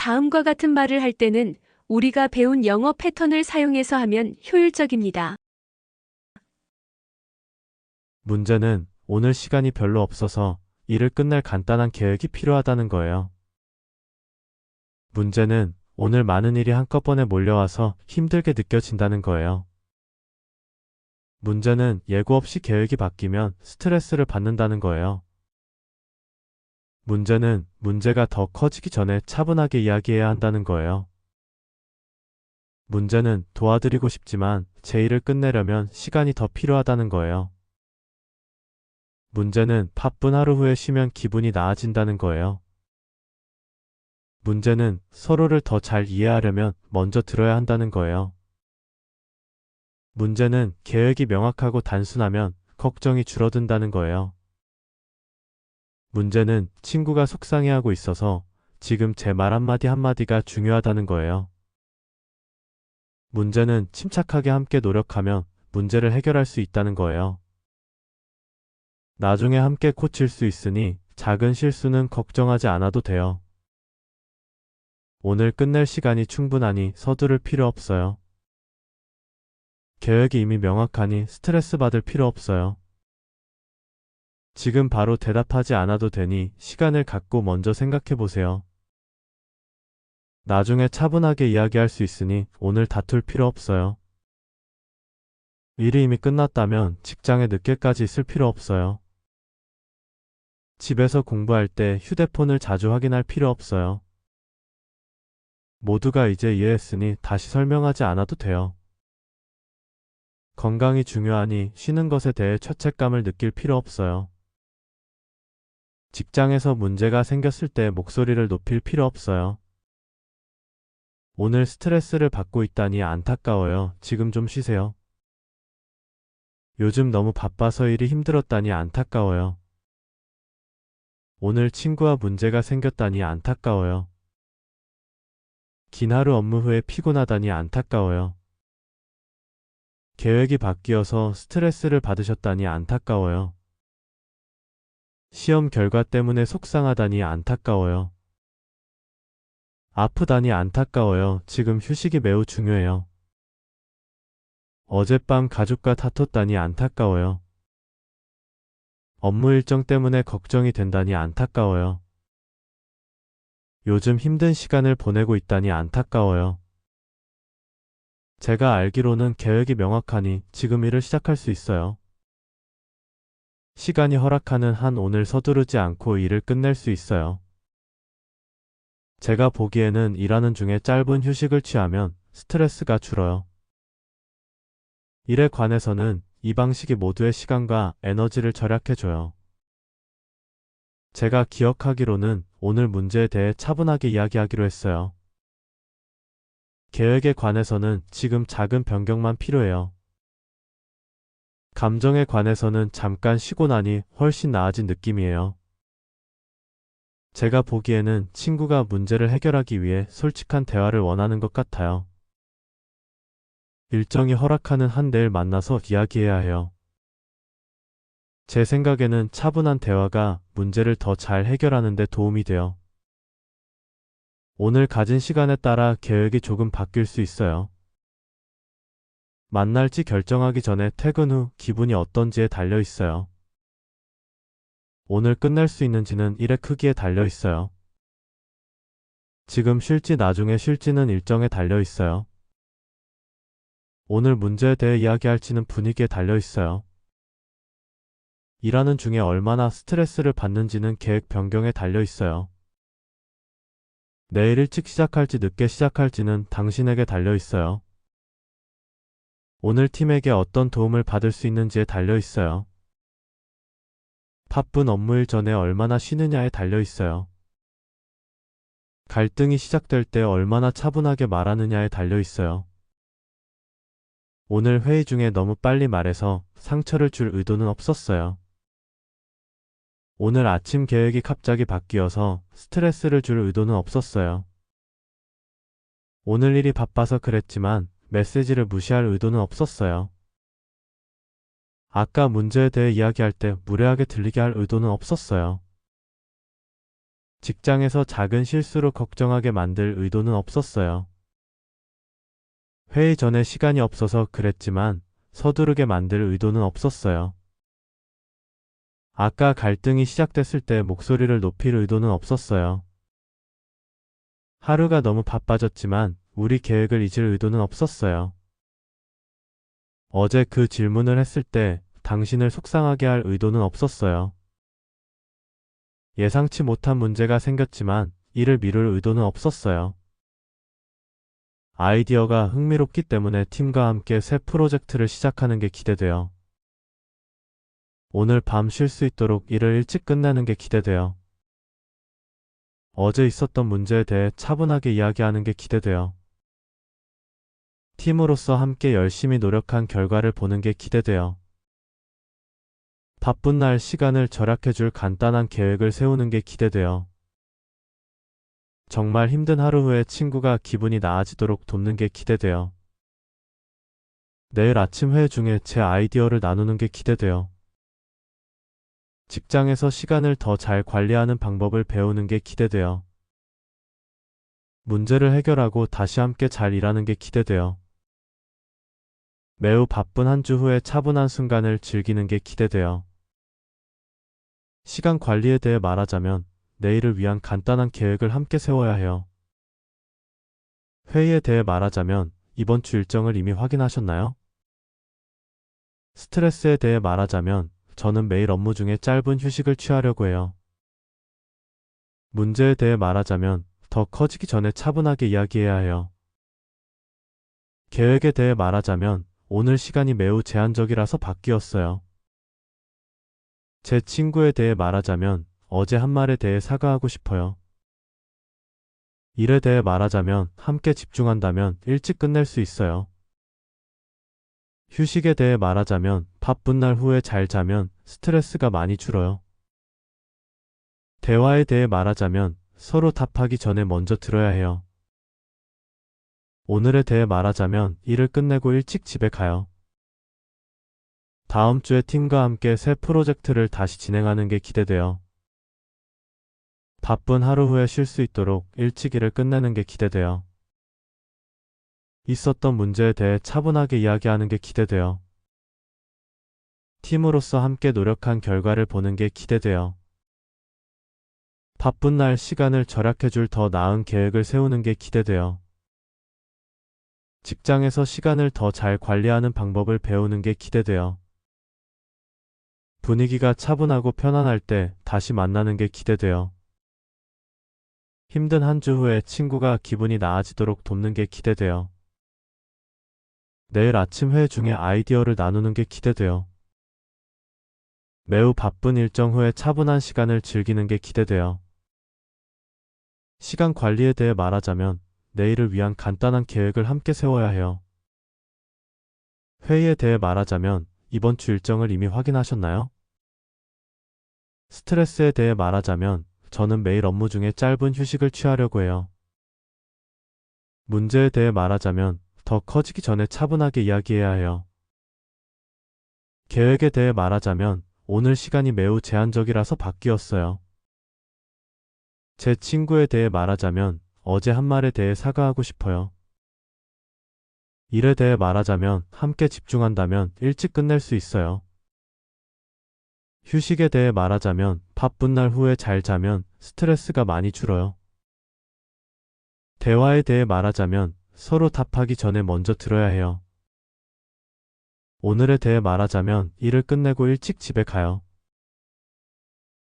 다음과 같은 말을 할 때는 우리가 배운 영어 패턴을 사용해서 하면 효율적입니다. 문제는 오늘 시간이 별로 없어서 일을 끝낼 간단한 계획이 필요하다는 거예요. 문제는 오늘 많은 일이 한꺼번에 몰려와서 힘들게 느껴진다는 거예요. 문제는 예고 없이 계획이 바뀌면 스트레스를 받는다는 거예요. 문제는 문제가 더 커지기 전에 차분하게 이야기해야 한다는 거예요. 문제는 도와드리고 싶지만 제 일을 끝내려면 시간이 더 필요하다는 거예요. 문제는 바쁜 하루 후에 쉬면 기분이 나아진다는 거예요. 문제는 서로를 더 잘 이해하려면 먼저 들어야 한다는 거예요. 문제는 계획이 명확하고 단순하면 걱정이 줄어든다는 거예요. 문제는 친구가 속상해하고 있어서 지금 제 말 한마디 한마디가 중요하다는 거예요. 문제는 침착하게 함께 노력하면 문제를 해결할 수 있다는 거예요. 나중에 함께 고칠 수 있으니 작은 실수는 걱정하지 않아도 돼요. 오늘 끝낼 시간이 충분하니 서두를 필요 없어요. 계획이 이미 명확하니 스트레스 받을 필요 없어요. 지금 바로 대답하지 않아도 되니 시간을 갖고 먼저 생각해 보세요. 나중에 차분하게 이야기할 수 있으니 오늘 다툴 필요 없어요. 일이 이미 끝났다면 직장에 늦게까지 있을 필요 없어요. 집에서 공부할 때 휴대폰을 자주 확인할 필요 없어요. 모두가 이제 이해했으니 다시 설명하지 않아도 돼요. 건강이 중요하니 쉬는 것에 대해 죄책감을 느낄 필요 없어요. 직장에서 문제가 생겼을 때 목소리를 높일 필요 없어요. 오늘 스트레스를 받고 있다니 안타까워요. 지금 좀 쉬세요. 요즘 너무 바빠서 일이 힘들었다니 안타까워요. 오늘 친구와 문제가 생겼다니 안타까워요. 긴 하루 업무 후에 피곤하다니 안타까워요. 계획이 바뀌어서 스트레스를 받으셨다니 안타까워요. 시험 결과 때문에 속상하다니 안타까워요. 아프다니 안타까워요. 지금 휴식이 매우 중요해요. 어젯밤 가족과 다퉜다니 안타까워요. 업무 일정 때문에 걱정이 된다니 안타까워요. 요즘 힘든 시간을 보내고 있다니 안타까워요. 제가 알기로는 계획이 명확하니 지금 일을 시작할 수 있어요. 시간이 허락하는 한 오늘 서두르지 않고 일을 끝낼 수 있어요. 제가 보기에는 일하는 중에 짧은 휴식을 취하면 스트레스가 줄어요. 일에 관해서는 이 방식이 모두의 시간과 에너지를 절약해줘요. 제가 기억하기로는 오늘 문제에 대해 차분하게 이야기하기로 했어요. 계획에 관해서는 지금 작은 변경만 필요해요. 감정에 관해서는 잠깐 쉬고 나니 훨씬 나아진 느낌이에요. 제가 보기에는 친구가 문제를 해결하기 위해 솔직한 대화를 원하는 것 같아요. 일정이 허락하는 한 내일 만나서 이야기해야 해요. 제 생각에는 차분한 대화가 문제를 더 잘 해결하는 데 도움이 돼요. 오늘 가진 시간에 따라 계획이 조금 바뀔 수 있어요. 만날지 결정하기 전에 퇴근 후 기분이 어떤지에 달려 있어요. 오늘 끝낼 수 있는지는 일의 크기에 달려 있어요. 지금 쉴지 나중에 쉴지는 일정에 달려 있어요. 오늘 문제에 대해 이야기할지는 분위기에 달려 있어요. 일하는 중에 얼마나 스트레스를 받는지는 계획 변경에 달려 있어요. 내일 일찍 시작할지 늦게 시작할지는 당신에게 달려 있어요. 오늘 팀에게 어떤 도움을 받을 수 있는지에 달려 있어요. 바쁜 업무일 전에 얼마나 쉬느냐에 달려 있어요. 갈등이 시작될 때 얼마나 차분하게 말하느냐에 달려 있어요. 오늘 회의 중에 너무 빨리 말해서 상처를 줄 의도는 없었어요. 오늘 아침 계획이 갑자기 바뀌어서 스트레스를 줄 의도는 없었어요. 오늘 일이 바빠서 그랬지만 메시지를 무시할 의도는 없었어요. 아까 문제에 대해 이야기할 때 무례하게 들리게 할 의도는 없었어요. 직장에서 작은 실수로 걱정하게 만들 의도는 없었어요. 회의 전에 시간이 없어서 그랬지만 서두르게 만들 의도는 없었어요. 아까 갈등이 시작됐을 때 목소리를 높일 의도는 없었어요. 하루가 너무 바빠졌지만 우리 계획을 잊을 의도는 없었어요. 어제 그 질문을 했을 때 당신을 속상하게 할 의도는 없었어요. 예상치 못한 문제가 생겼지만 이를 미룰 의도는 없었어요. 아이디어가 흥미롭기 때문에 팀과 함께 새 프로젝트를 시작하는 게 기대돼요. 오늘 밤 쉴 수 있도록 일을 일찍 끝내는 게 기대돼요. 어제 있었던 문제에 대해 차분하게 이야기하는 게 기대돼요. 팀으로서 함께 열심히 노력한 결과를 보는 게 기대돼요. 바쁜 날 시간을 절약해줄 간단한 계획을 세우는 게 기대돼요. 정말 힘든 하루 후에 친구가 기분이 나아지도록 돕는 게 기대돼요. 내일 아침 회의 중에 제 아이디어를 나누는 게 기대돼요. 직장에서 시간을 더 잘 관리하는 방법을 배우는 게 기대돼요. 문제를 해결하고 다시 함께 잘 일하는 게 기대돼요. 매우 바쁜 한 주 후에 차분한 순간을 즐기는 게 기대돼요. 시간 관리에 대해 말하자면 내일을 위한 간단한 계획을 함께 세워야 해요. 회의에 대해 말하자면 이번 주 일정을 이미 확인하셨나요? 스트레스에 대해 말하자면 저는 매일 업무 중에 짧은 휴식을 취하려고 해요. 문제에 대해 말하자면 더 커지기 전에 차분하게 이야기해야 해요. 계획에 대해 말하자면 오늘 시간이 매우 제한적이라서 바뀌었어요. 제 친구에 대해 말하자면 어제 한 말에 대해 사과하고 싶어요. 일에 대해 말하자면 함께 집중한다면 일찍 끝낼 수 있어요. 휴식에 대해 말하자면 바쁜 날 후에 잘 자면 스트레스가 많이 줄어요. 대화에 대해 말하자면 서로 답하기 전에 먼저 들어야 해요. 오늘에 대해 말하자면 일을 끝내고 일찍 집에 가요. 다음 주에 팀과 함께 새 프로젝트를 다시 진행하는 게 기대돼요. 바쁜 하루 후에 쉴 수 있도록 일찍 일을 끝내는 게 기대돼요. 있었던 문제에 대해 차분하게 이야기하는 게 기대돼요. 팀으로서 함께 노력한 결과를 보는 게 기대돼요. 바쁜 날 시간을 절약해줄 더 나은 계획을 세우는 게 기대돼요. 직장에서 시간을 더 잘 관리하는 방법을 배우는 게 기대돼요. 분위기가 차분하고 편안할 때 다시 만나는 게 기대돼요. 힘든 한 주 후에 친구가 기분이 나아지도록 돕는 게 기대돼요. 내일 아침 회의 중에 아이디어를 나누는 게 기대돼요. 매우 바쁜 일정 후에 차분한 시간을 즐기는 게 기대돼요. 시간 관리에 대해 말하자면 내일을 위한 간단한 계획을 함께 세워야 해요. 회의에 대해 말하자면 이번 주 일정을 이미 확인하셨나요? 스트레스에 대해 말하자면 저는 매일 업무 중에 짧은 휴식을 취하려고 해요. 문제에 대해 말하자면 더 커지기 전에 차분하게 이야기해야 해요. 계획에 대해 말하자면 오늘 시간이 매우 제한적이라서 바뀌었어요. 제 친구에 대해 말하자면 어제 한 말에 대해 사과하고 싶어요. 일에 대해 말하자면 함께 집중한다면 일찍 끝낼 수 있어요. 휴식에 대해 말하자면 바쁜 날 후에 잘 자면 스트레스가 많이 줄어요. 대화에 대해 말하자면 서로 답하기 전에 먼저 들어야 해요. 오늘에 대해 말하자면 일을 끝내고 일찍 집에 가요.